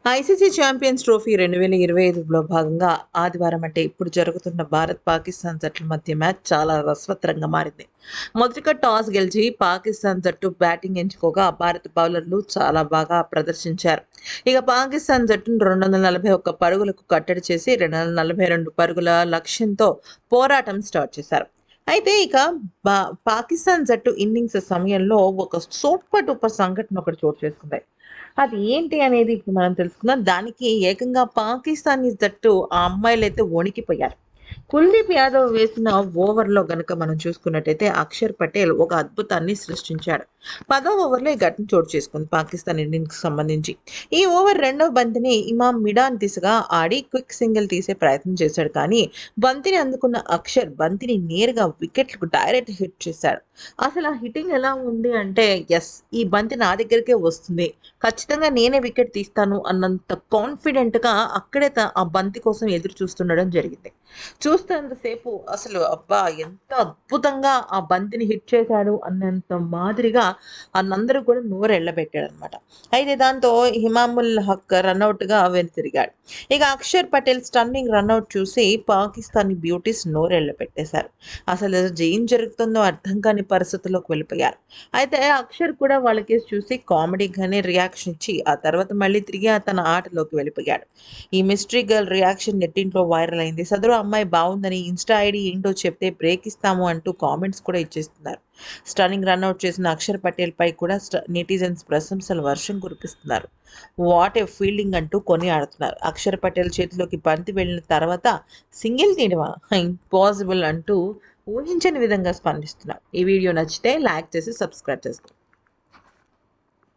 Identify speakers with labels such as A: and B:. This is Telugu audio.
A: ఐసీసీ ఛాంపియన్స్ ట్రోఫీ 2025లో భాగంగా ఆదివారం అంటే ఇప్పుడు జరుగుతున్న భారత్ పాకిస్తాన్ జట్ల మధ్య మ్యాచ్ చాలా రసవత్తరంగా మారింది. మొదటగా టాస్ గెలిచి పాకిస్తాన్ జట్టు బ్యాటింగ్ ఎంచుకోగా భారత బౌలర్లు చాలా బాగా ప్రదర్శించారు. ఇక పాకిస్తాన్ జట్టును 241 పరుగులకు కట్టడి చేసి 242 పరుగుల లక్ష్యంతో పోరాటం స్టార్ట్ చేశారు. అయితే ఇక బా పాకిస్తాన్ జట్టు ఇన్నింగ్స్ సమయంలో ఒక సూపర్ డూపర్ సంఘటన ఒకటి చోటు చేసుకుంది. అది ఏంటి అనేది ఇప్పుడు మనం తెలుసుకుందాం. దానికి ఏకంగా పాకిస్తానీ జట్టు ఆ అమ్మాయిలైతే వణికిపోయారు. కుల్దీప్ యాదవ్ వేసిన ఓవర్‌లో గనక మనం చూసుకున్నట్టయితే అక్షర్ పటేల్ ఒక అద్భుతాన్ని సృష్టించాడు. 10వ ఓవర్‌లో ఈ ఘటన చోటు చేసుకుంది పాకిస్తాన్ ఇన్నింగ్స్‌కి సంబంధించి. ఈ ఓవర్ రెండవ బంతిని ఇమామ్ మిడాన్ దిశగా ఆడి క్విక్ సింగిల్ తీసే ప్రయత్నం చేశాడు. కానీ బంతిని అందుకున్న అక్షర్ బంతిని నేరుగా వికెట్‌లకు డైరెక్ట్ హిట్ చేశాడు. అసలు ఆ హిట్టింగ్ ఎలా ఉంది అంటే ఈ బంతి నా దగ్గరికే వస్తుంది. ఖచ్చితంగా నేనే వికెట్ తీస్తాను అన్నంత కాన్ఫిడెంట్‌గా అక్కడే ఆ బంతి కోసం ఎదురు చూస్తుండడం జరిగింది. చూస్తున్నంతసేపు అసలు అబ్బా! ఎంత అద్భుతంగా ఆ బంతిని హిట్ చేశాడు అన్నంత మాదిరిగా అందరూ కూడా నోరెళ్ళబెట్టాడనమాట. అయితే దాంతో హిమాముల్ హక్ రనౌట్‌గా వెనుతిరిగాడు. ఇక అక్షర్ పటేల్ స్టన్నింగ్ రనౌట్ చూసి పాకిస్తానీ బ్యూటీస్ నోరెళ్ళబెట్టేశారు. అసలు ఏం జరుగుతుందో అర్థం కాని పరిస్థితుల్లోకి వెళ్ళిపోయారు. అయితే అక్షర్ కూడా వాళ్ళ కేసి చూసి కామెడీగానే రియాక్షన్ ఇచ్చి ఆ తర్వాత మళ్ళీ తిరిగి తన ఆటలోకి వెళ్ళిపోయాడు. ఈ మిస్టరీ గర్ల్ రియాక్షన్ నెట్టింట్లో వైరల్ అయింది. సదరు అమ్మాయి బాగుందని ఇన్‌స్టా ఐడీ ఏంటో చెప్తే బ్రేక్ ఇస్తాము అంటూ కామెంట్స్ కూడా ఇచ్చేస్తున్నారు. స్టన్నింగ్ రనౌట్ చేసిన అక్షర్ పటేల్‌పై కూడా నెటిజన్స్ ప్రశంసల వర్షం కురిపిస్తున్నారు. వాట్ ఏ ఫీల్డింగ్ అంటూ కొనియాడుతున్నారు. అక్షర్ పటేల్ చేతిలోకి బంతి వెళ్ళిన తర్వాత సింగిల్ తీయడమా? ఇంపాసిబుల్ అంటూ ఊహించని విధంగా స్పందిస్తున్నారు. ఈ వీడియో నచ్చితే లైక్ చేసి సబ్స్క్రైబ్ చేసుకోండి.